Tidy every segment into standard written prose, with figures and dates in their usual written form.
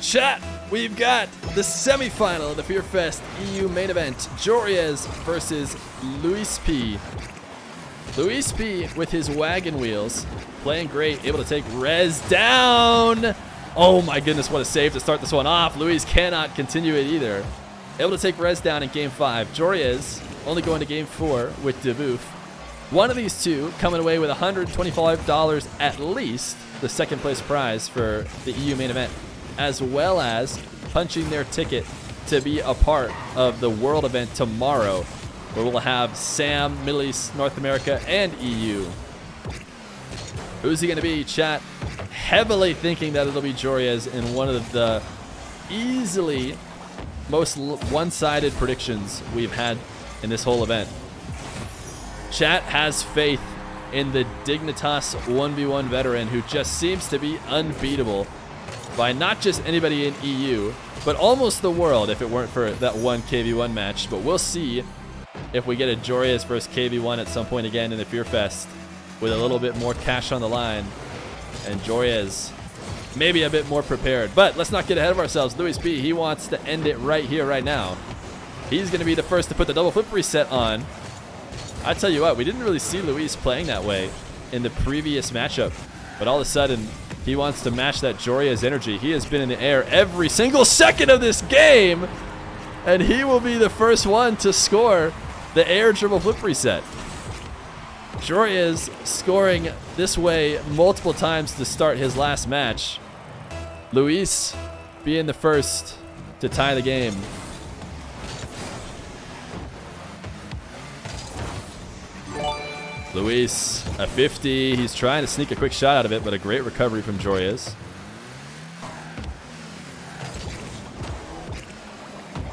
Chat, we've got the semifinal of the Fear Fest EU main event. Joreuz versus LuiisP. LuiisP with his wagon wheels, playing great, able to take Rez down. Oh my goodness, what a save to start this one off. Luis cannot continue it either. Able to take Rez down in game 5. Joreuz only going to game 4 with Deboof. One of these two coming away with $125 at least, the second place prize for the EU main event, as well as punching their ticket to be a part of the world event tomorrow, where we'll have Sam, Middle East, North America, and EU. Who's he going to be, chat? Heavily thinking that it'll be Joreuz in one of the easily most one-sided predictions we've had in this whole event. Chat has faith in the Dignitas 1v1 veteran who just seems to be unbeatable by not just anybody in EU, but almost the world if it weren't for that one KV1 match. But we'll see if we get a Joreuz versus KV1 at some point again in the Fear Fest with a little bit more cash on the line, and Joreuz maybe a bit more prepared. But let's not get ahead of ourselves. LuiisP, he wants to end it right here, right now. He's going to be the first to put the double flip reset on. I tell you what, we didn't really see Luis playing that way in the previous matchup, but all of a sudden he wants to match that Joreuz energy. He has been in the air every single second of this game, and he will be the first one to score the air triple flip reset. Joreuz scoring this way multiple times to start his last match. Luis being the first to tie the game. Luis, a 50. He's trying to sneak a quick shot out of it, but a great recovery from Joreuz.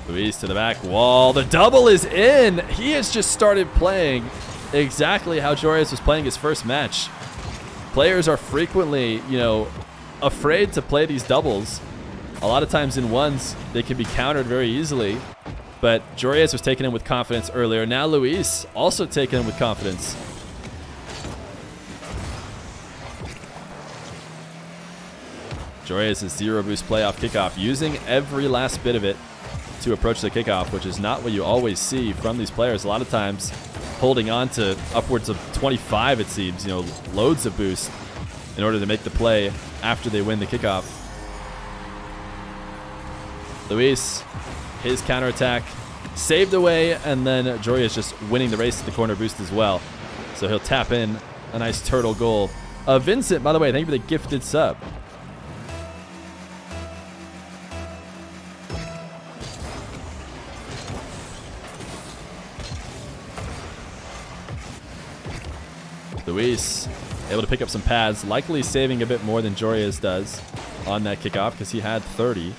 Luis to the back wall. The double is in. He has just started playing exactly how Joreuz was playing his first match. Players are frequently, afraid to play these doubles. A lot of times in ones, they can be countered very easily. But Joreuz was taking him with confidence earlier. Now Luis also taking him with confidence. Joreuz's zero boost playoff kickoff, using every last bit of it to approach the kickoff, which is not what you always see from these players. A lot of times holding on to upwards of 25, it seems, loads of boost in order to make the play after they win the kickoff. Luis, his counterattack saved away, and then Joreuz just winning the race at the corner boost as well. So he'll tap in a nice turtle goal. Vincent, by the way, thank you for the gifted sub. Luis able to pick up some pads, likely saving a bit more than Joreuz does on that kickoff because he had 30.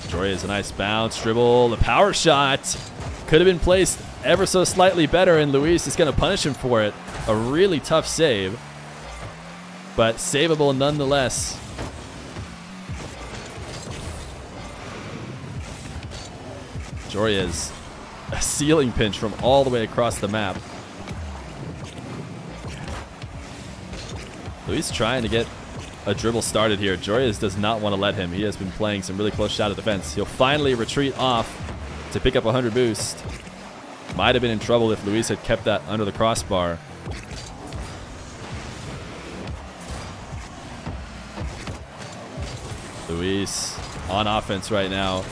Joreuz, a nice bounce, dribble, the power shot could have been placed ever so slightly better, and Luis is going to punish him for it. A really tough save, but savable nonetheless. Joreuz, a ceiling pinch from all the way across the map. Luis trying to get a dribble started here. Joreuz does not want to let him. He has been playing some really close shot at defense. He'll finally retreat off to pick up 100 boost. Might have been in trouble if Luis had kept that under the crossbar. Luis on offense right now.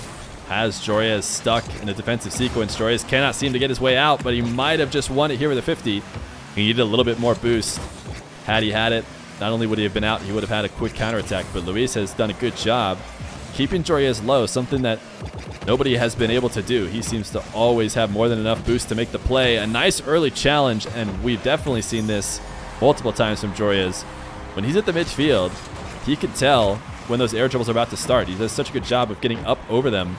Has Joreuz stuck in a defensive sequence. Joreuz cannot seem to get his way out, but he might have just won it here with a 50. He needed a little bit more boost. Had he had it, not only would he have been out, he would have had a quick counterattack, but Luis has done a good job keeping Joreuz low, something that nobody has been able to do. He seems to always have more than enough boost to make the play. A nice early challenge, and we've definitely seen this multiple times from Joreuz. When he's at the midfield, he can tell when those air dribbles are about to start. He does such a good job of getting up over them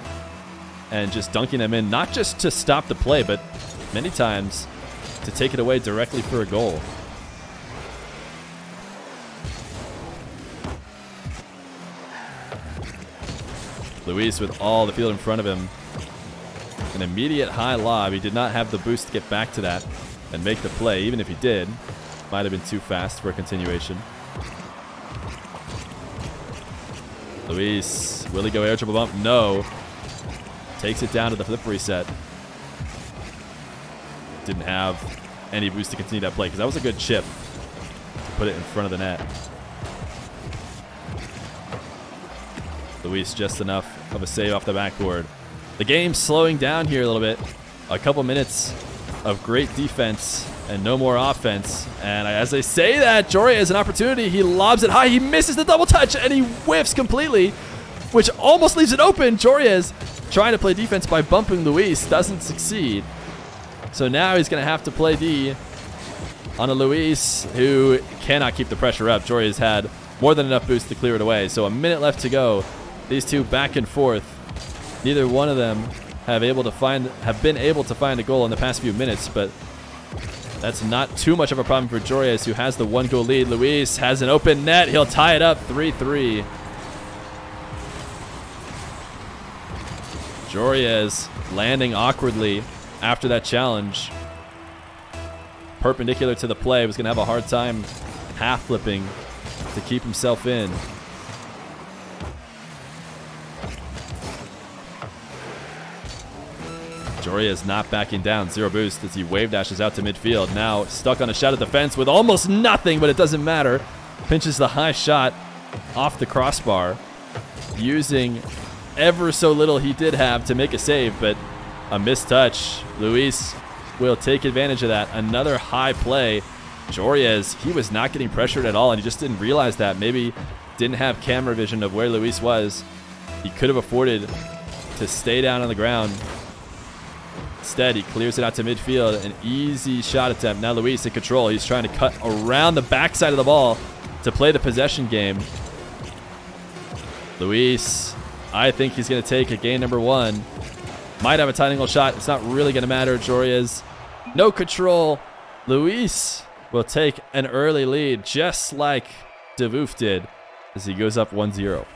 and just dunking them in, not just to stop the play, but many times to take it away directly for a goal. Luis with all the field in front of him. An immediate high lob. He did not have the boost to get back to that and make the play. Even if he did, might have been too fast for a continuation. Luis, will he go air triple bump? No. Takes it down to the flip reset. Didn't have any boost to continue that play because that was a good chip to put it in front of the net. Luis just enough of a save off the backboard. The game's slowing down here a little bit. A couple minutes of great defense and no more offense. And as I say that, Joreuz has an opportunity. He lobs it high. He misses the double touch and he whiffs completely, which almost leaves it open. Joreuz trying to play defense by bumping Luis. Doesn't succeed. So now he's going to have to play D on a Luis who cannot keep the pressure up. Joreuz had more than enough boost to clear it away. So a minute left to go. These two back and forth. Neither one of them have been able to find a goal in the past few minutes, but that's not too much of a problem for Joreuz, who has the 1-goal lead. Luis has an open net. He'll tie it up 3-3. Joreuz landing awkwardly after that challenge. Perpendicular to the play. Was going to have a hard time half flipping to keep himself in. Joreuz not backing down. 0 boost as he wave dashes out to midfield. Now stuck on a shot at the fence with almost nothing, but it doesn't matter. Pinches the high shot off the crossbar, using ever so little he did have to make a save, but a missed touch. Luis will take advantage of that. Another high play. Joreuz, he was not getting pressured at all, and he just didn't realize that. Maybe didn't have camera vision of where Luis was. He could have afforded to stay down on the ground. Instead, he clears it out to midfield. An easy shot attempt. Now Luis in control. He's trying to cut around the backside of the ball to play the possession game. Luis, I think he's going to take a game number 1. Might have a tight angle shot. It's not really going to matter. Joreuz, no control. Luis will take an early lead, just like DeVoof did, as he goes up 1-0.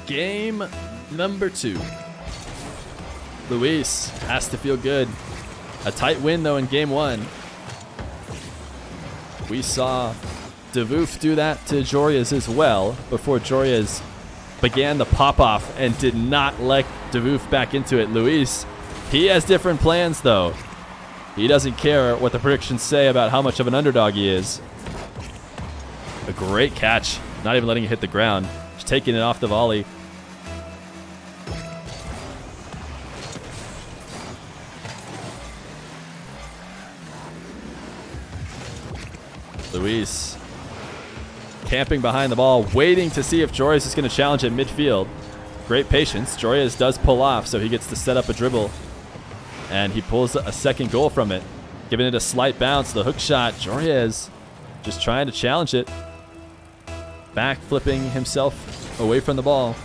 Game number 2. Luis has to feel good. A tight win, though, in game 1. We saw DeVoof do that to Joreuz as well before Joreuz began the pop-off and did not let DeVoof back into it. Luis, he has different plans, though. He doesn't care what the predictions say about how much of an underdog he is. A great catch. Not even letting it hit the ground. Just taking it off the volley. Luis camping behind the ball, waiting to see if Joreuz is going to challenge at midfield. Great patience. Joreuz does pull off, so he gets to set up a dribble. And he pulls a second goal from it, giving it a slight bounce. The hook shot. Joreuz just trying to challenge it. Back flipping himself away from the ball.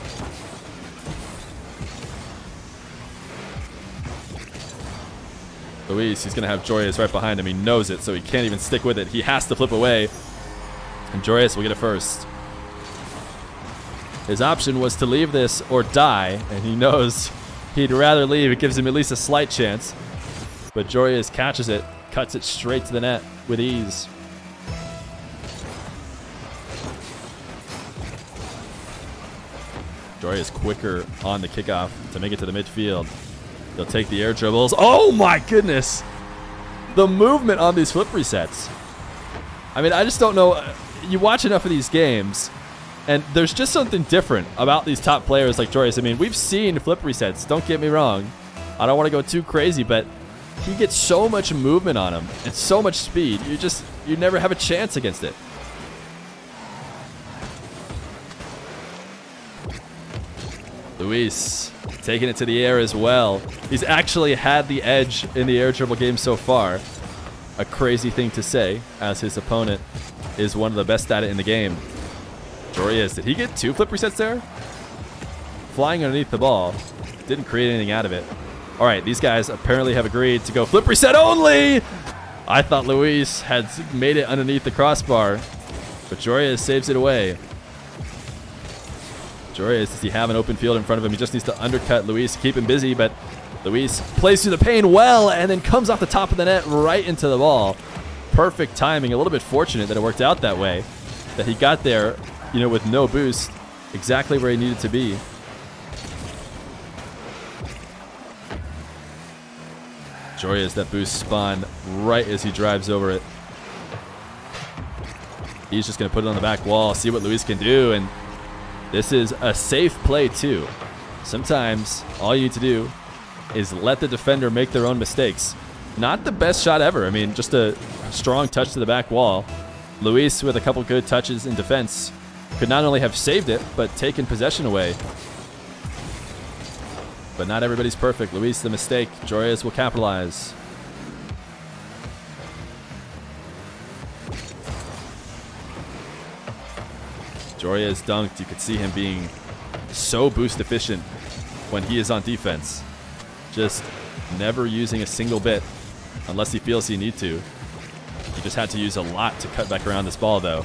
Luis, he's going to have Joreuz right behind him. He knows it, so he can't even stick with it. He has to flip away. And Joreuz will get it first. His option was to leave this or die, and he knows he'd rather leave. It gives him at least a slight chance. But Joreuz catches it, cuts it straight to the net with ease. Joreuz quicker on the kickoff to make it to the midfield. They'll take the air dribbles. Oh my goodness! The movement on these flip resets. I mean, I just don't know. You watch enough of these games, and there's just something different about these top players like Joreuz. I mean, we've seen flip resets. Don't get me wrong. I don't want to go too crazy, but he gets so much movement on him and so much speed. You never have a chance against it. Luis taking it to the air as well. He's actually had the edge in the air dribble game so far. A crazy thing to say, as his opponent is one of the best at it in the game. Joreuz, did he get 2 flip resets there? Flying underneath the ball. Didn't create anything out of it. All right, these guys apparently have agreed to go flip reset only. I thought Luis had made it underneath the crossbar, but Joreuz saves it away. Joreuz, does he have an open field in front of him? He just needs to undercut Luis, keep him busy, but Luis plays through the pain well and then comes off the top of the net right into the ball. perfect timing. A little bit fortunate that it worked out that way. That he got there, you know, with no boost. Exactly where he needed to be. Joreuz, that boost spawned right as he drives over it. He's just going to put it on the back wall, see what Luis can do, and this is a safe play too. Sometimes all you need to do is let the defender make their own mistakes. Not the best shot ever. I mean, just a strong touch to the back wall. Luis, with a couple good touches in defense, could not only have saved it, but taken possession away. But not everybody's perfect. Luis, the mistake. Joreuz will capitalize. Joreuz dunked. You could see him being so boost efficient when he is on defense. Just never using a single bit unless he feels he needs to. He just had to use a lot to cut back around this ball, though.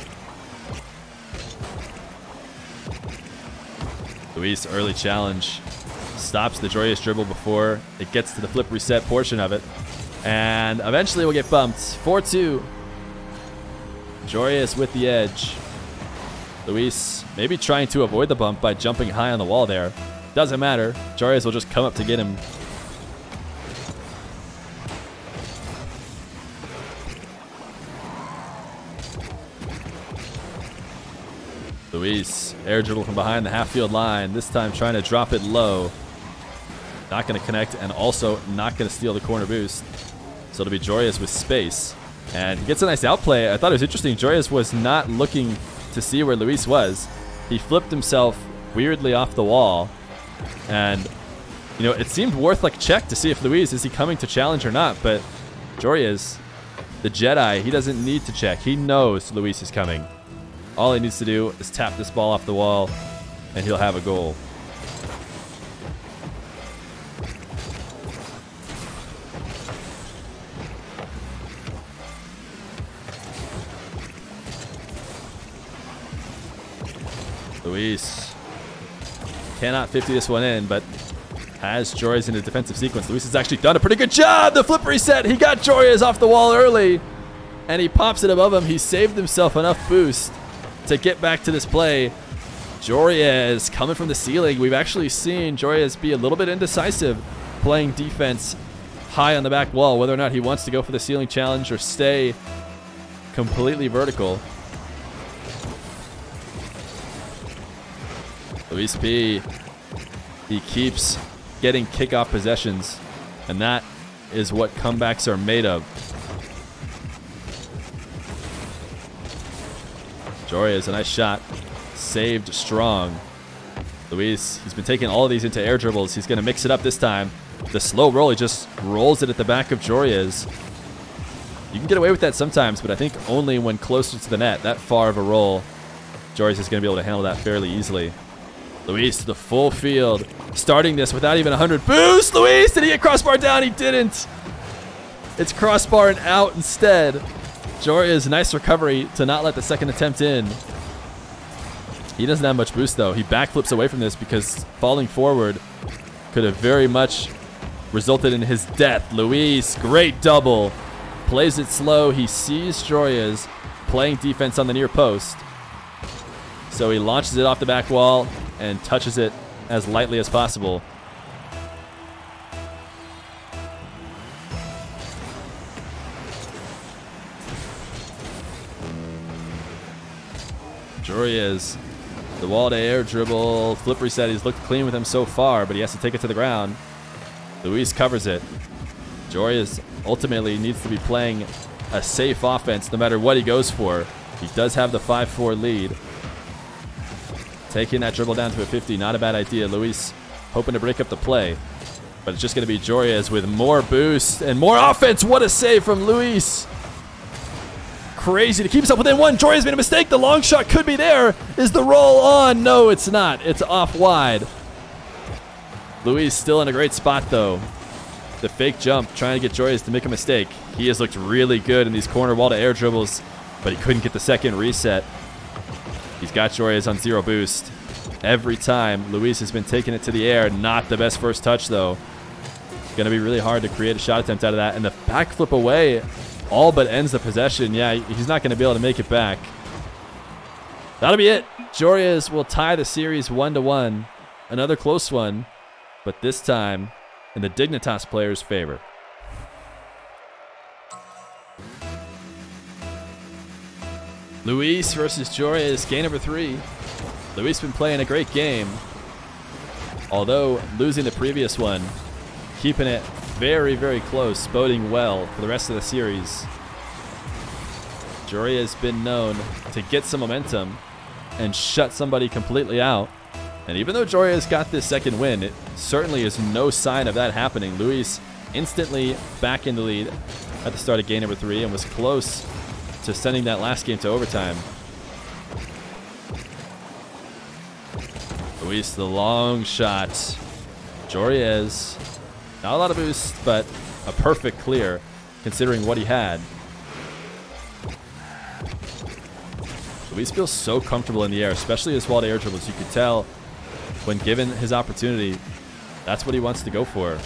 Luis, early challenge. Stops the Joreuz dribble before it gets to the flip reset portion of it. And eventually we'll get bumped. 4-2. Joreuz with the edge. Luis maybe trying to avoid the bump by jumping high on the wall there. Doesn't matter. Joreuz will just come up to get him. Luis, air dribble from behind the half-field line. This time trying to drop it low. Not going to connect and also not going to steal the corner boost. So it'll be Joreuz with space. And he gets a nice outplay. I thought it was interesting. Joreuz was not looking to see where Luis was. He flipped himself weirdly off the wall. And, you know, it seemed worth like a check to see if Luis, is he coming to challenge or not? But Joreuz, the Jedi, he doesn't need to check. He knows Luis is coming. All he needs to do is tap this ball off the wall and he'll have a goal. Luis cannot 50 this one in, but has Joreuz in a defensive sequence. Luis has actually done a pretty good job. The flip reset. He got Joreuz off the wall early, and he pops it above him. He saved himself enough boost to get back to this play. Joreuz coming from the ceiling. We've actually seen Joreuz be a little bit indecisive playing defense high on the back wall, whether or not he wants to go for the ceiling challenge or stay completely vertical. LuiisP, he keeps getting kickoff possessions, and that is what comebacks are made of. Joreuz, a nice shot. Saved strong. Luis, he's been taking all of these into air dribbles. He's going to mix it up this time. The slow roll, he just rolls it at the back of Joreuz. You can get away with that sometimes, but I think only when closer to the net. That far of a roll, Joreuz is going to be able to handle that fairly easily. Luis to the full field, starting this without even 100 boost. Luis, did he get crossbar down? He didn't. It's crossbar and out instead. Joreuz, nice recovery to not let the second attempt in. He doesn't have much boost though. He backflips away from this because falling forward could have very much resulted in his death. Luis, great double. Plays it slow. He sees Joreuz playing defense on the near post. So he launches it off the back wall and touches it as lightly as possible. Joreuz, the wall to air dribble, flip reset. He's looked clean with him so far, but he has to take it to the ground. Luis covers it. Joreuz ultimately needs to be playing a safe offense no matter what he goes for. He does have the 5-4 lead. Taking that dribble down to a 50, not a bad idea. Luis hoping to break up the play, but it's just going to be Joreuz with more boost and more offense. What a save from Luis. Crazy to keep us up within one. Joreuz made a mistake. The long shot could be there. Is the roll on? No, it's not. It's off wide. Luis still in a great spot, though. The fake jump, trying to get Joreuz to make a mistake. He has looked really good in these corner wall to air dribbles, but he couldn't get the second reset. He's got Joreuz on 0 boost. Every time, Luis has been taking it to the air. Not the best first touch, though. It's going to be really hard to create a shot attempt out of that. And the backflip away all but ends the possession. Yeah, he's not going to be able to make it back. That'll be it. Joreuz will tie the series 1-1. Another close one, but this time in the Dignitas players' favor. Luis versus Joreuz, game number 3. Luis been playing a great game, although losing the previous one, keeping it very, very close, boding well for the rest of the series. Joreuz has been known to get some momentum and shut somebody completely out. And even though Joreuz got this second win, it certainly is no sign of that happening. Luis instantly back in the lead at the start of game number 3 and was close to sending that last game to overtime. Luis, the long shot. Joreuz, not a lot of boost, but a perfect clear considering what he had. Luis feels so comfortable in the air, especially his walled air dribbles. You could tell when given his opportunity, that's what he wants to go for.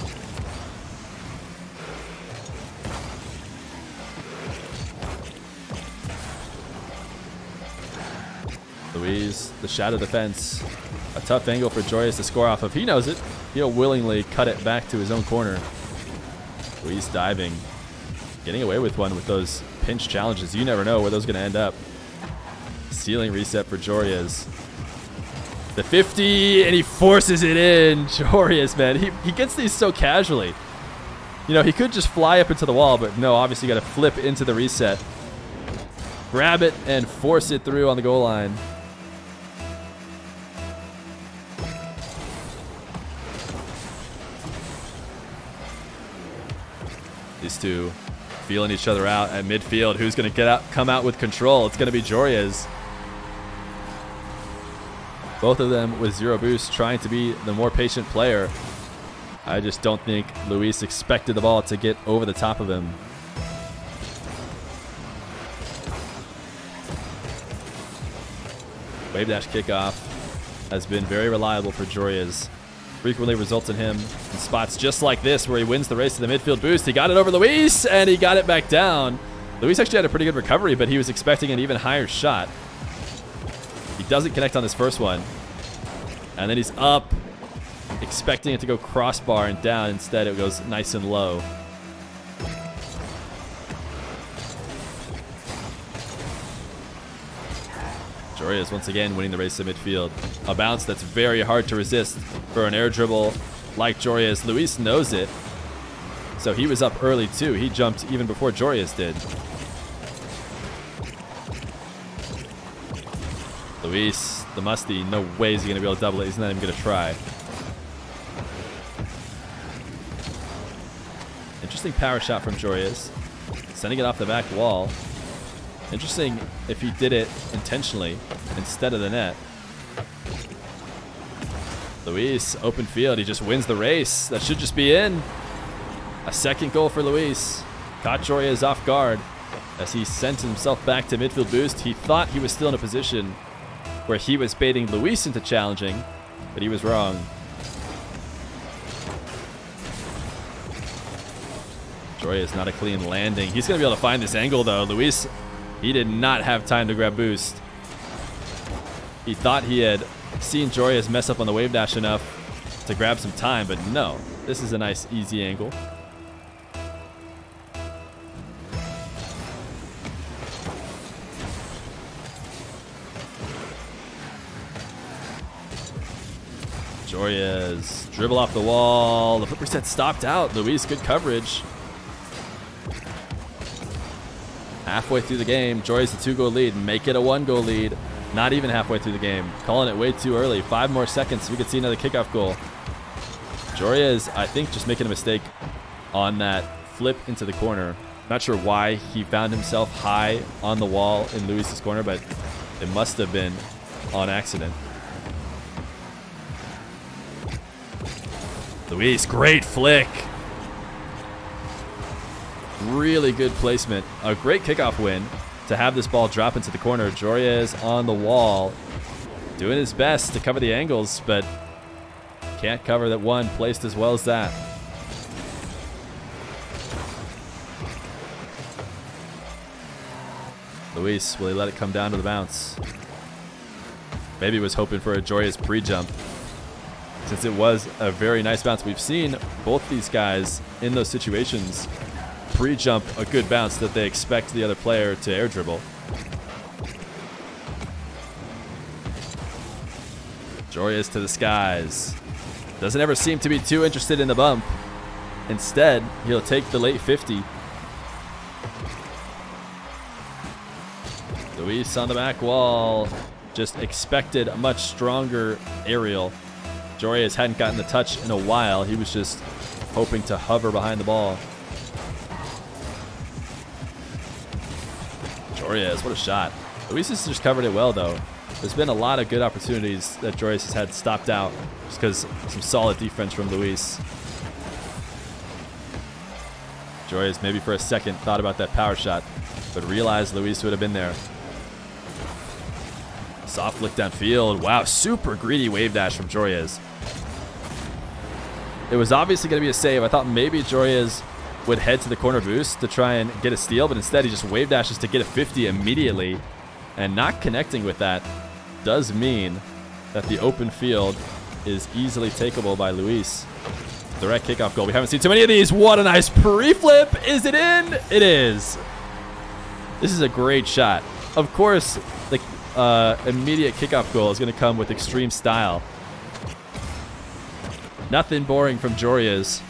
Luis, the shadow defense. A tough angle for Joreuz to score off of. He knows it. He'll willingly cut it back to his own corner. Luis diving. Getting away with one with those pinch challenges. You never know where those are going to end up. Ceiling reset for Joreuz. The 50, and he forces it in. Joreuz, man, he gets these so casually. You know, he could just fly up into the wall, but no, obviously you got to flip into the reset. Grab it and force it through on the goal line. These two feeling each other out at midfield. Who's going to come out with control? It's going to be Joreuz. Both of them with 0 boost, trying to be the more patient player. I just don't think Luis expected the ball to get over the top of him. Wave dash kickoff has been very reliable for Joreuz. Frequently results in him in spots just like this where he wins the race to the midfield boost. He got it over Luis, and he got it back down. Luis actually had a pretty good recovery, but he was expecting an even higher shot. He doesn't connect on this first one. And then he's up, expecting it to go crossbar and down. Instead, it goes nice and low. Joreuz once again winning the race to midfield. A bounce that's very hard to resist for an air dribble like Joreuz. Luis knows it, so he was up early too. He jumped even before Joreuz did. Luis, the musty, no way is he going to be able to double it. He's not even going to try. Interesting power shot from Joreuz, sending it off the back wall. Interesting if he did it intentionally instead of the net. Luis, open field. He just wins the race. That should just be in. A second goal for Luis. Caught Joreuz off guard as he sent himself back to midfield boost. He thought he was still in a position where he was baiting Luis into challenging, but he was wrong. Joreuz, not a clean landing. He's going to be able to find this angle, though. Luis, he did not have time to grab boost. He thought he had seen Joreuz mess up on the wave dash enough to grab some time, but no. This is a nice, easy angle. Joreuz, dribble off the wall. The flip reset stopped out. Luis, good coverage. Halfway through the game, Joreuz a 2-goal lead. Make it a 1-goal lead. Not even halfway through the game. Calling it way too early. 5 more seconds. We could see another kickoff goal. Joreuz, I think, just making a mistake on that flip into the corner. Not sure why he found himself high on the wall in Luis's corner, but it must have been on accident. Luis, great flick. Really good placement. A great kickoff win to have this ball drop into the corner. Joreuz on the wall, doing his best to cover the angles, but can't cover that one placed as well as that. Luis, will he let it come down to the bounce? Maybe was hoping for a Joreuz pre-jump, since it was a very nice bounce. We've seen both these guys in those situations pre-jump a good bounce that they expect the other player to air dribble. Joreuz to the skies. Doesn't ever seem to be too interested in the bump. Instead, he'll take the late 50. Luis on the back wall. Just expected a much stronger aerial. Joreuz hadn't gotten the touch in a while. He was just hoping to hover behind the ball. Joreuz, what a shot. Luis has just covered it well, though. There's been a lot of good opportunities that Joreuz has had stopped out just because some solid defense from Luis. Joreuz maybe for a second thought about that power shot, but realized Luis would have been there. Soft flick downfield. Wow, super greedy wave dash from Joreuz. It was obviously going to be a save. I thought maybe Joreuz would head to the corner boost to try and get a steal, but instead he just wave dashes to get a 50 immediately. And not connecting with that does mean that the open field is easily takeable by Luis. Direct kickoff goal. We haven't seen too many of these. What a nice pre-flip. Is it in? It is. This is a great shot. Of course, the immediate kickoff goal is going to come with extreme style. Nothing boring from Joreuz.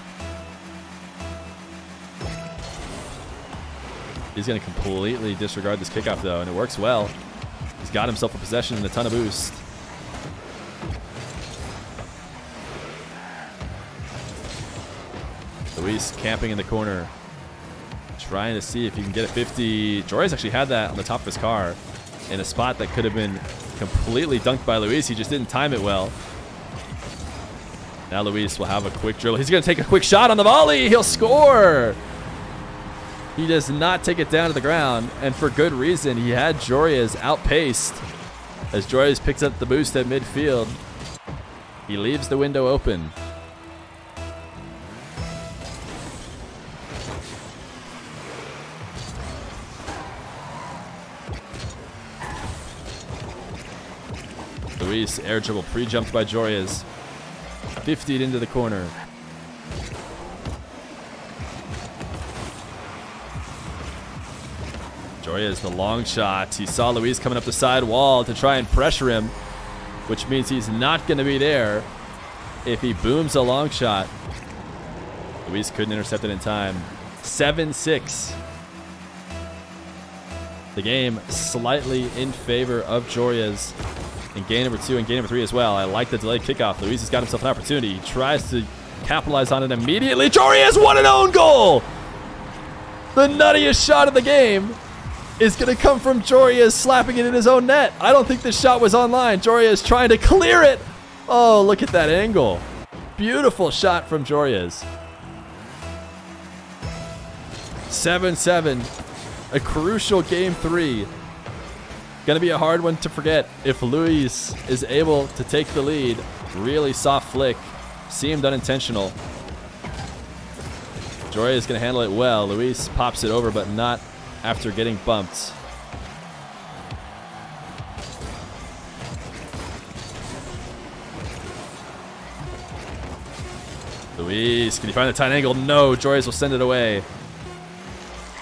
He's going to completely disregard this kickoff, though, and it works well. He's got himself a possession and a ton of boost. Luis camping in the corner, trying to see if he can get a 50. Joreuz actually had that on the top of his car in a spot that could have been completely dunked by Luis. He just didn't time it well. Now Luis will have a quick dribble. He's going to take a quick shot on the volley. He'll score. He does not take it down to the ground, and for good reason. He had Joreuz outpaced. As Joreuz picks up the boost at midfield, he leaves the window open. Luis air dribble pre-jumped by Joreuz. 50'd into the corner. Joreuz, the long shot. He saw Luis coming up the side wall to try and pressure him, which means he's not going to be there if he booms a long shot. Luis couldn't intercept it in time. 7-6. The game slightly in favor of Joreuz in game number 2 and game number 3 as well. I like the delayed kickoff. Luis has got himself an opportunity. He tries to capitalize on it immediately. Joreuz won an own goal! The nuttiest shot of the game is going to come from Joreuz slapping it in his own net. I don't think this shot was online. Joreuz trying to clear it. Oh, look at that angle. Beautiful shot from Joreuz. 7-7. A crucial game 3. Going to be a hard one to forget if Luis is able to take the lead. Really soft flick. Seemed unintentional. Joreuz is going to handle it well. Luis pops it over, but not after getting bumped. Luis, can you find the tight angle? No, Joreuz will send it away.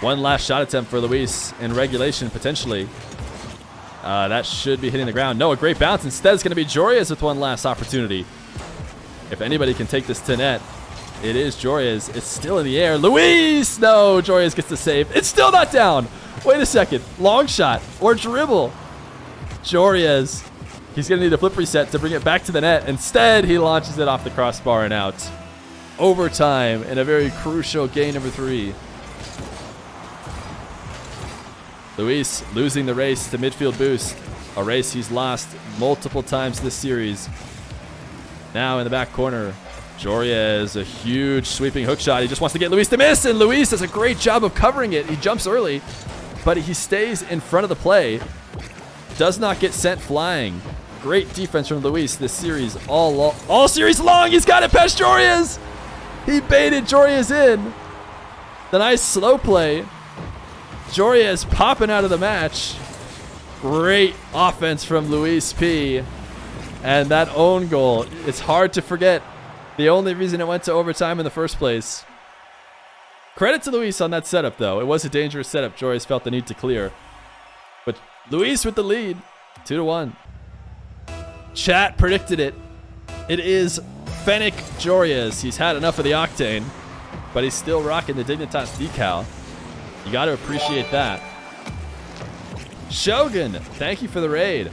One last shot attempt for Luis in regulation, potentially. That should be hitting the ground. No, a great bounce. Instead, it's going to be Joreuz with one last opportunity. If anybody can take this to net, it is Joreuz. It's still in the air. Luis! No, Joreuz gets the save. It's still not down. Wait a second. Long shot or dribble. Joreuz. He's going to need a flip reset to bring it back to the net. Instead, he launches it off the crossbar and out. Overtime in a very crucial game number 3. Luis losing the race to midfield boost. A race he's lost multiple times this series. Now in the back corner, Joreuz, a huge sweeping hook shot. He just wants to get Luis to miss, and Luis does a great job of covering it. He jumps early, but he stays in front of the play. Does not get sent flying. Great defense from Luis this series, all series long. He's got it past Joreuz. He baited Joreuz in. The nice slow play Joreuz popping out of the match. Great offense from LuiisP. And that own goal, it's hard to forget the only reason it went to overtime in the first place. Credit to Luis on that setup, though. It was a dangerous setup. Joreuz felt the need to clear. But Luis with the lead, 2-1. Chat predicted it. It is Fennec Joreuz. He's had enough of the octane, but he's still rocking the Dignitas decal. You got to appreciate that. Shogun, thank you for the raid.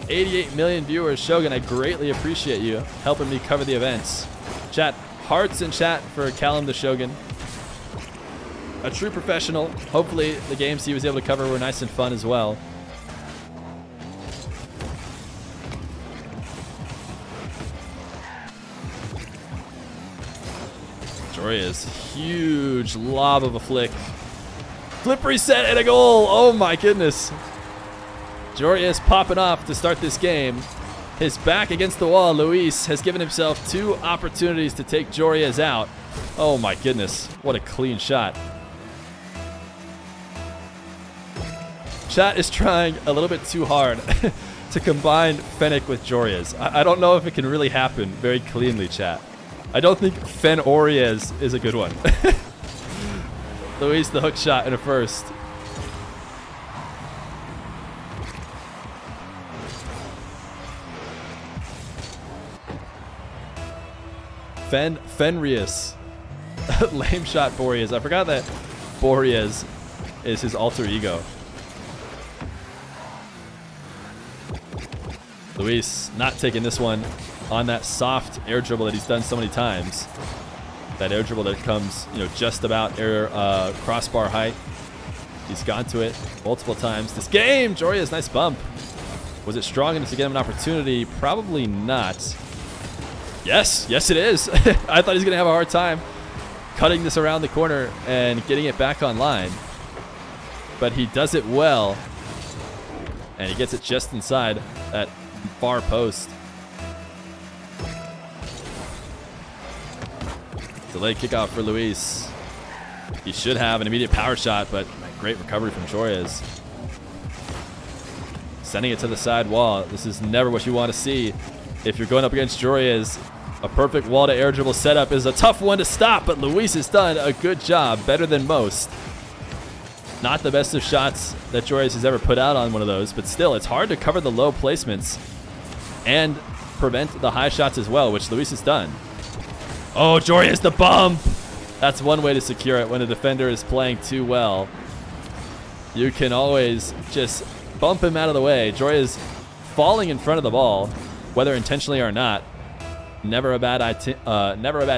88 million viewers. Shogun, I greatly appreciate you helping me cover the events. Chat, hearts in chat for Callum the Shogun. A true professional. Hopefully the games he was able to cover were nice and fun as well. Joreuz, huge lob of a flick. Flip reset and a goal. Oh my goodness. Joreuz popping off to start this game. His back against the wall. Luis has given himself 2 opportunities to take Joreuz out. Oh my goodness. What a clean shot. Chat is trying a little bit too hard to combine Fennec with Joreuz. I don't know if it can really happen very cleanly, chat. I don't think Fen-Oriez is a good one. Luis the hook shot in a first. Fenrius. Lame shot Boreas. I forgot that Boreas is his alter ego. Luis not taking this one on that soft air dribble that he's done so many times. That air dribble that comes, you know, just about air crossbar height. He's gone to it multiple times this game. Joreuz, nice bump. Was it strong enough to get him an opportunity? Probably not. Yes, yes it is. I thought he was going to have a hard time cutting this around the corner and getting it back online. But he does it well. And he gets it just inside that far post. Delayed kickoff for Luis. He should have an immediate power shot, but great recovery from Joreuz. Sending it to the side wall. This is never what you want to see. If you're going up against Joreuz, a perfect wall to air dribble setup is a tough one to stop, but Luis has done a good job, better than most. Not the best of shots that Joreuz has ever put out on one of those, but still, it's hard to cover the low placements and prevent the high shots as well, which Luis has done. Oh, Joreuz, the bump! That's one way to secure it when a defender is playing too well. You can always just bump him out of the way. Joreuz falling in front of the ball, whether intentionally or not. Never a bad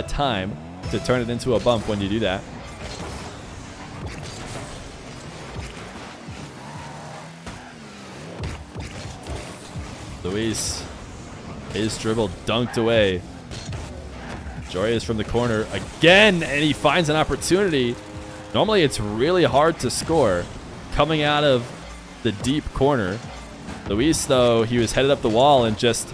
time to turn it into a bump when you do that. Luis, his dribble dunked away. Joreuz from the corner again, and he finds an opportunity. Normally it's really hard to score coming out of the deep corner. Luis, though, he was headed up the wall and just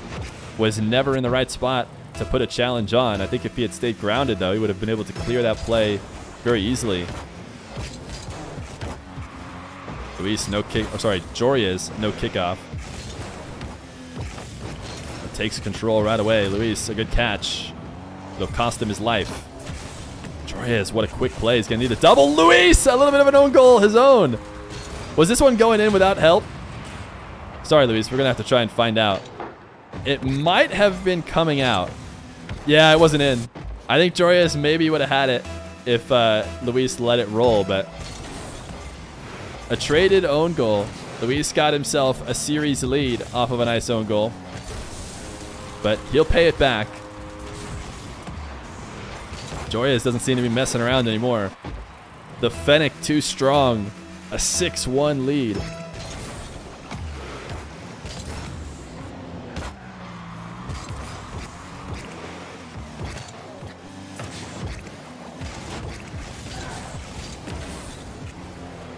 was never in the right spot to put a challenge on. I think if he had stayed grounded, though, he would have been able to clear that play very easily. Luis, no kick. Oh, sorry, Joreuz, no kickoff. Takes control right away. Luis, a good catch. It'll cost him his life. Joreuz, what a quick play. He's going to need a double. Luis, a little bit of an own goal, his own. Was this one going in without help? Sorry, Luis, we're going to have to try and find out. It might have been coming out. Yeah, it wasn't in. I think Joreuz maybe would have had it if Luis let it roll, but a traded own goal. Luis got himself a series lead off of a nice own goal, but he'll pay it back. Joreuz doesn't seem to be messing around anymore. The Fennec too strong. A 6-1 lead.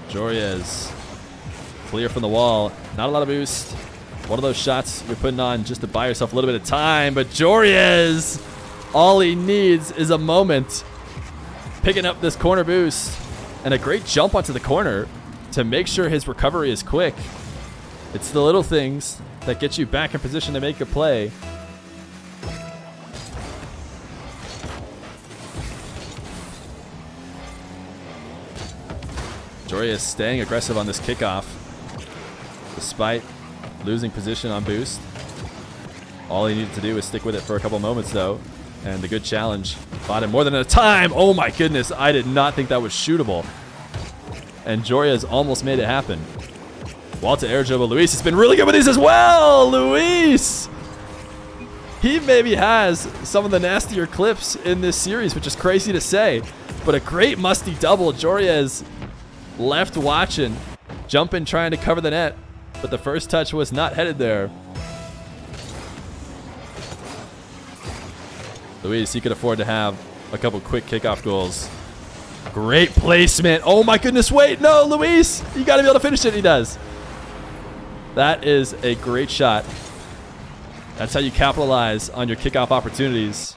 Joreuz, clear from the wall. Not a lot of boost. One of those shots you're putting on just to buy yourself a little bit of time. But Joreuz, all he needs is a moment. Picking up this corner boost. And a great jump onto the corner. to make sure his recovery is quick. It's the little things that get you back in position to make a play. Joreuz staying aggressive on this kickoff, despite losing position on boost. All he needed to do was stick with it for a couple moments, though. And the good challenge bought him more than a time. Oh my goodness, I did not think that was shootable. And Joreuz almost made it happen. Wall to air dribble. Luis has been really good with these as well. Luis! He maybe has some of the nastier clips in this series, which is crazy to say. But a great musty double. Joreuz left watching, jumping, trying to cover the net. But the first touch was not headed there. Luis, he could afford to have a couple quick kickoff goals. Great placement. Oh my goodness, wait, no, Luis, you gotta be able to finish it. He does. That is a great shot. That's how you capitalize on your kickoff opportunities.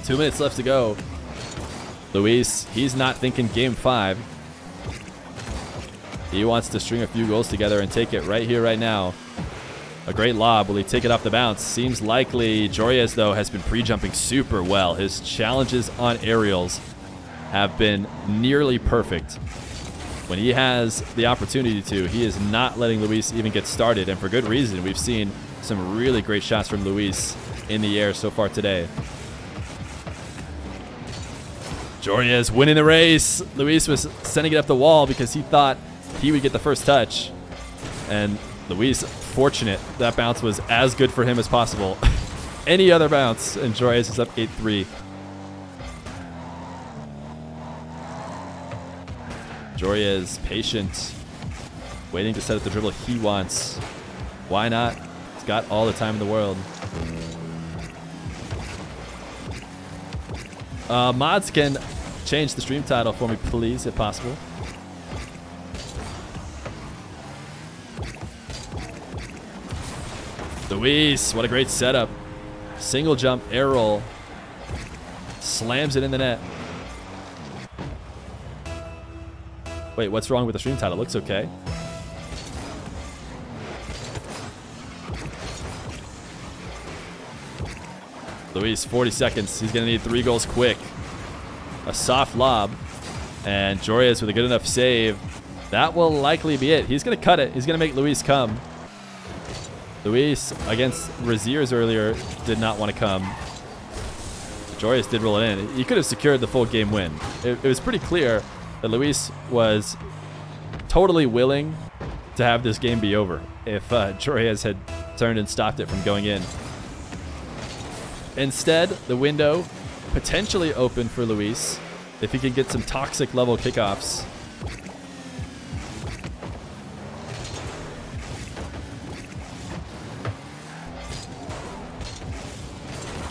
2 minutes left to go. Luis, he's not thinking game 5. He wants to string a few goals together and take it right here, right now. A great lob. Will he take it off the bounce? Seems likely. Joreuz, though, has been pre-jumping super well. His challenges on aerials have been nearly perfect. When he has the opportunity to, he is not letting Luis even get started, and for good reason. We've seen some really great shots from Luis in the air so far today. Joreuz winning the race. Luis was sending it up the wall because he thought he would get the first touch. And Luis, fortunate that bounce was as good for him as possible. Any other bounce, and Joreuz is up 8-3. Joreuz, patient, waiting to set up the dribble he wants. Why not? He's got all the time in the world. Mods can change the stream title for me, please, if possible. Luis, what a great setup. Single jump, air roll. Slams it in the net. Wait, what's wrong with the stream title? Looks okay. Luis, 40 seconds. He's going to need 3 goals quick. A soft lob. And Joreuz with a good enough save. That will likely be it. He's going to cut it. He's going to make Luis come. Luis, against Raziers earlier, did not want to come. Joreuz did roll it in. He could have secured the full game win. It was pretty clear that Luis was totally willing to have this game be over if Joreuz had turned and stopped it from going in. Instead, the window potentially open for Luis if he can get some toxic level kickoffs.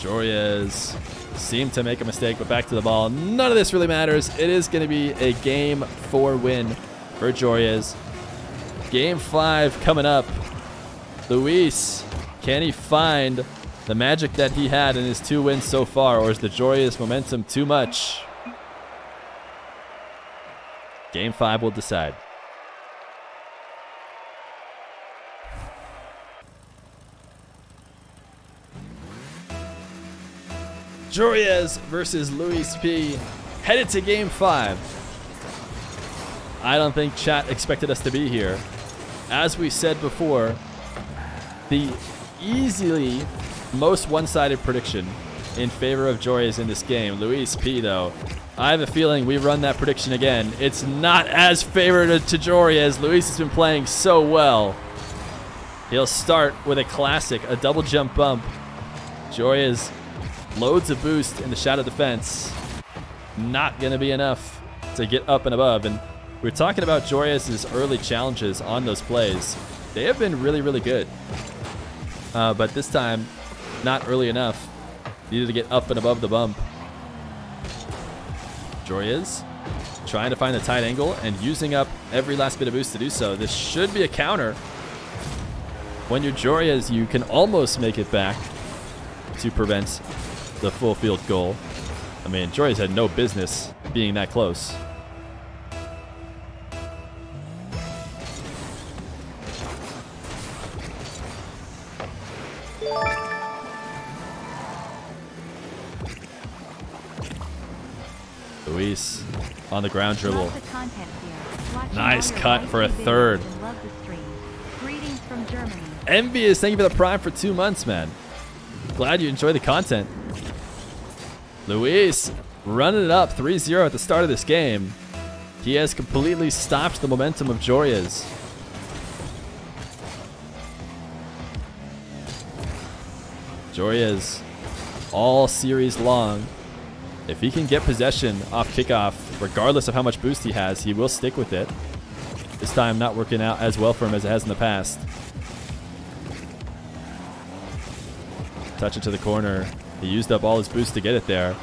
Joreuz seemed to make a mistake, but back to the ball. None of this really matters. It is going to be a game 4 win for Joreuz. Game 5 coming up. Luis, can he find the magic that he had in his 2 wins so far, or is the Joreuz momentum too much? Game 5 will decide. Joreuz versus LuiisP, headed to game 5. I don't think chat expected us to be here. As we said before, the easily most one-sided prediction in favor of Joreuz in this game. LuiisP, though, I have a feeling we run that prediction again. It's not as favored to Joreuz. Luis has been playing so well. He'll start with a classic, a double jump bump. Joreuz loads a boost in the shadow defense. Not going to be enough to get up and above. And we're talking about Joreuz's early challenges on those plays. They have been really, really good. But this time, not early enough. Needed to get up and above the bump. Joreuz trying to find the tight angle and using up every last bit of boost to do so. This should be a counter. When you're Joreuz, you can almost make it back to prevent the full field goal. I mean, Joreuz had no business being that close. Luis on the ground dribble. Nice cut for a third. Envious, thank you for the Prime for 2 months, man. Glad you enjoy the content. Luis running it up 3-0 at the start of this game. He has completely stopped the momentum of Joreuz. Joreuz all series long. If he can get possession off kickoff, regardless of how much boost he has, he will stick with it. This time not working out as well for him as it has in the past. Touch it to the corner. He used up all his boost to get it there,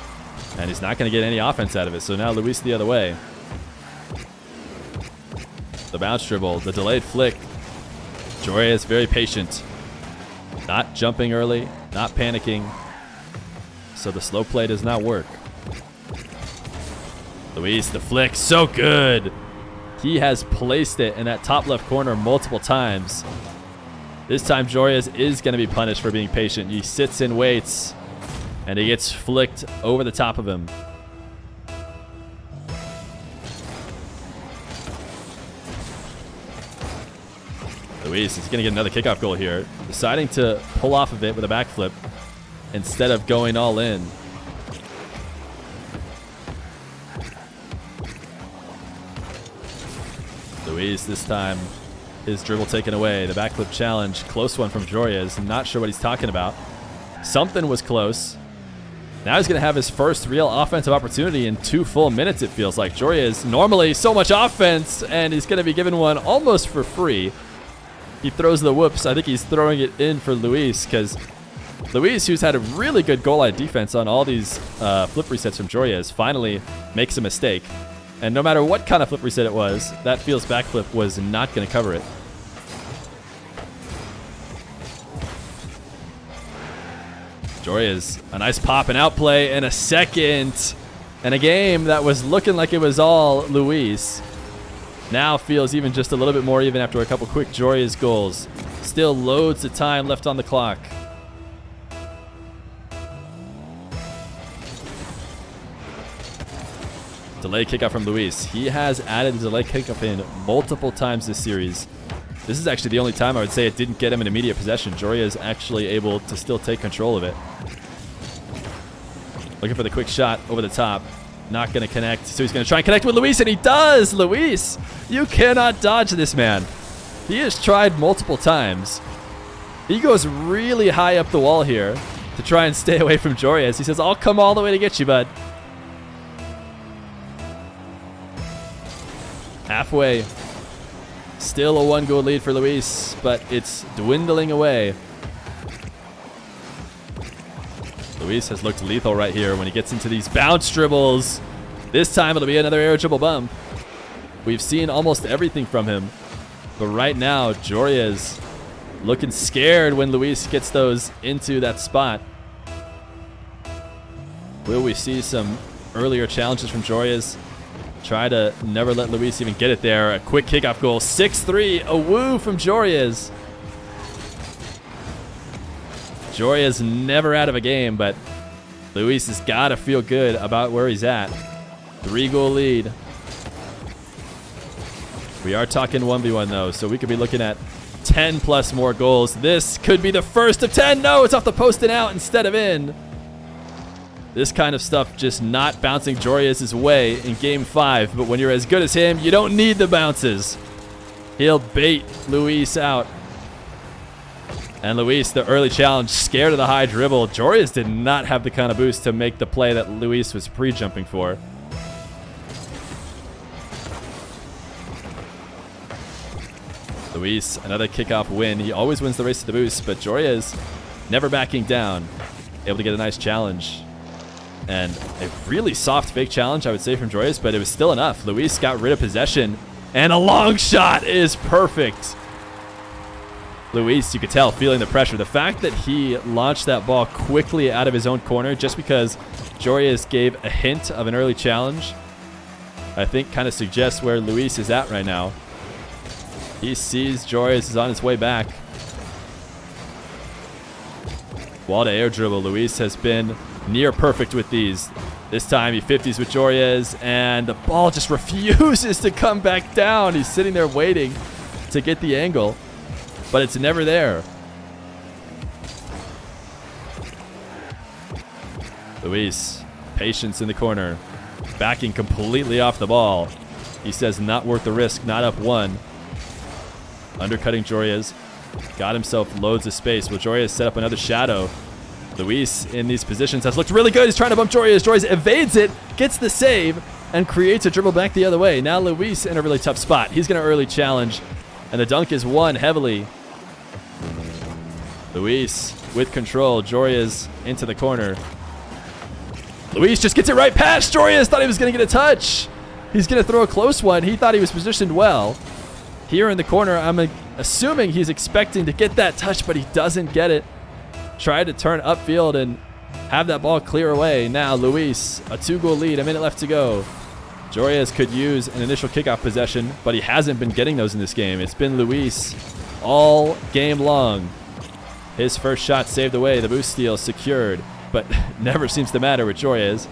and he's not going to get any offense out of it. So now Luis the other way. The bounce dribble, the delayed flick. Joreuz very patient. Not jumping early, not panicking. So the slow play does not work. Luis, the flick, so good. He has placed it in that top left corner multiple times. This time Joreuz is going to be punished for being patient. He sits and waits, and he gets flicked over the top of him. Luis is going to get another kickoff goal here, deciding to pull off of it with a backflip instead of going all in. Luis this time, his dribble taken away. The backflip challenge, close one from Joreuz. I'm not sure what he's talking about. Something was close. Now he's going to have his first real offensive opportunity in 2 full minutes, it feels like. Joreuz, normally so much offense, and he's going to be given one almost for free. He throws the whoops. I think he's throwing it in for Luis, because Luis, who's had a really good goal line defense on all these flip resets from Joreuz, finally makes a mistake. And no matter what kind of flip reset it was, that Feels backflip was not going to cover it. Joreuz, a nice pop and outplay and a second. And a game that was looking like it was all Luis. Now feels even just a little bit more even after a couple quick Joreuz goals. Still loads of time left on the clock. Delay kickoff from Luis. He has added the delay kickoff in multiple times this series. This is actually the only time I would say it didn't get him an immediate possession. Joreuz actually able to still take control of it. Looking for the quick shot over the top. Not going to connect. So he's going to try and connect with Luis, and he does! Luis, you cannot dodge this man. He has tried multiple times. He goes really high up the wall here to try and stay away from Joreuz. He says, I'll come all the way to get you, bud. Halfway. Still a 1-goal lead for Luis, but it's dwindling away. Luis has looked lethal right here when he gets into these bounce dribbles. This time it'll be another air dribble bump. We've seen almost everything from him, but right now Joreuz looking scared when Luis gets those into that spot. Will we see some earlier challenges from Joreuz? Try to never let Luis even get it there. A quick kickoff goal. 6-3. A woo from Joreuz. Joreuz never out of a game, but Luis has got to feel good about where he's at. 3-goal lead. We are talking 1v1 though, so we could be looking at 10 plus more goals. This could be the first of 10. No, it's off the post and out instead of in. This kind of stuff just not bouncing Joreuz's way in Game 5. But when you're as good as him, you don't need the bounces. He'll bait Luis out. And Luis, the early challenge, scared of the high dribble. Joreuz did not have the kind of boost to make the play that Luis was pre-jumping for. Luis, another kickoff win. He always wins the race to the boost, but Joreuz never backing down. Able to get a nice challenge. And a really soft fake challenge, I would say, from Joreuz, but it was still enough. Luis got rid of possession, and a long shot is perfect. Luis, you could tell, feeling the pressure. The fact that he launched that ball quickly out of his own corner just because Joreuz gave a hint of an early challenge I think kind of suggests where Luis is at right now. He sees Joreuz is on his way back. Wall to air dribble. Luis has been near perfect with these. This time he 50s with Joreuz, and the ball just refuses to come back down. He's sitting there waiting to get the angle, but it's never there. Luis, patience in the corner, backing completely off the ball. He says not worth the risk, not up one. Undercutting Joreuz, got himself loads of space. Will Joreuz set up another shadow? Luis in these positions has looked really good. He's trying to bump Joreuz. Joreuz evades it, gets the save, and creates a dribble back the other way. Now Luis in a really tough spot. He's going to early challenge, and the dunk is won heavily. Luis with control. Joreuz into the corner. Luis just gets it right past Joreuz. Thought he was going to get a touch. He's going to throw a close one. He thought he was positioned well. Here in the corner, I'm assuming he's expecting to get that touch, but he doesn't get it. Tried to turn upfield and have that ball clear away. Now Luis, a 2-goal lead, a minute left to go. Joreuz could use an initial kickoff possession, but he hasn't been getting those in this game. It's been Luis all game long. His first shot saved away, the boost steal secured, but never seems to matter with Joreuz.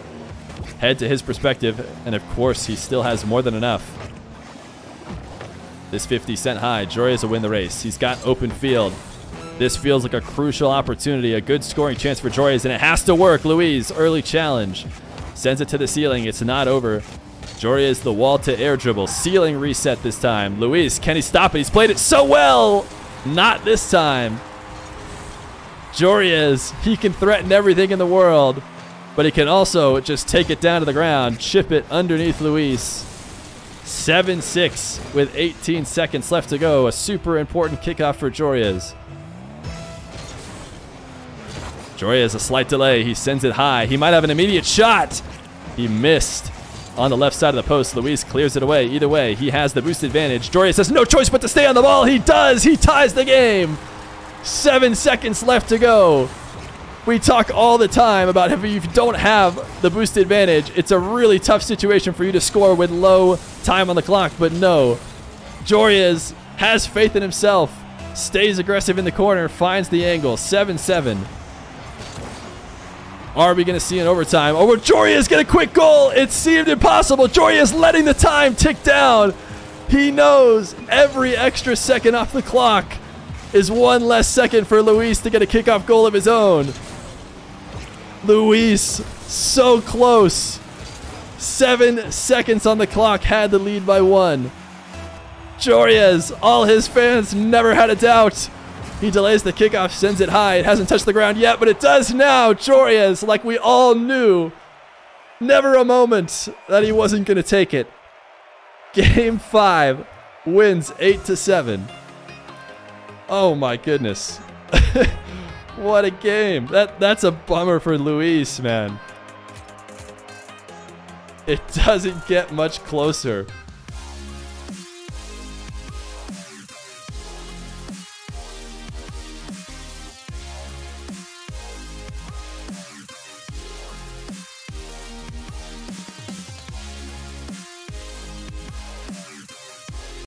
Head to his perspective, and of course he still has more than enough. This 50 cent high, Joreuz will win the race. He's got open field. This feels like a crucial opportunity, a good scoring chance for Joreuz, and it has to work. Luis, early challenge. Sends it to the ceiling. It's not over. Joreuz, the wall to air dribble. Ceiling reset this time. Luis, can he stop it? He's played it so well. Not this time. Joreuz, he can threaten everything in the world, but he can also just take it down to the ground, chip it underneath Luis. 7-6 with 18 seconds left to go. A super important kickoff for Joreuz. Joreuz, a slight delay. He sends it high. He might have an immediate shot. He missed on the left side of the post. Luis clears it away. Either way, he has the boost advantage. Joreuz has no choice but to stay on the ball. He does. He ties the game. 7 seconds left to go. We talk all the time about if you don't have the boost advantage, it's a really tough situation for you to score with low time on the clock. But no, Joreuz has faith in himself. Stays aggressive in the corner. Finds the angle. 7-7. Are we going to see an overtime? Or will Joreuz get a quick goal? It seemed impossible. Joreuz letting the time tick down. He knows every extra second off the clock is one less second for Luis to get a kickoff goal of his own. Luis, so close. 7 seconds on the clock, had the lead by 1. Joreuz, all his fans never had a doubt. He delays the kickoff, sends it high. It hasn't touched the ground yet, but it does now. Joreuz, like we all knew, never a moment that he wasn't going to take it. Game 5 wins 8-7. Oh my goodness. What a game. That's a bummer for Luis, man. It doesn't get much closer.